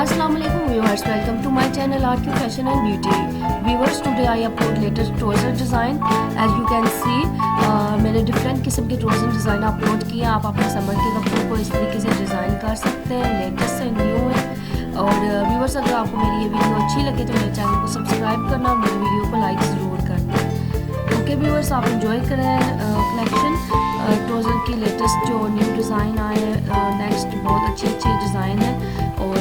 Assalamu alaikum viewers, welcome to my channel Art Q Fashion and Beauty. Viewers, today I upload latest trouser design. As you can see, मैंने different किस्म के trouser design upload किए हैं। आप अपने summer के कपड़ों को इस तरीके से डिज़ाइन कर सकते हैं, लेटेस्ट है, न्यू है। और व्यूवर्स, अगर आपको मेरी ये वीडियो अच्छी लगे तो मेरे चैनल को सब्सक्राइब करना और मेरी वीडियो को लाइक ज़रूर करना। ओके व्यूवर्स, आप इंजॉय करें कलेक्शन ट्राउज़र की लेटेस्ट जो न्यू डिज़ाइन आए हैं। नेक्स्ट बहुत अच्छे डिज़ाइन है और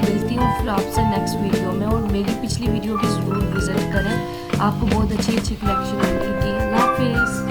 मिलती हूँ फिर आपसे नेक्स्ट वीडियो में। और मेरी पिछली वीडियो भी ज़रूर विज़िट करें, आपको बहुत अच्छी कलेक्शन मिलेगी। अल्लाह हाफिज़।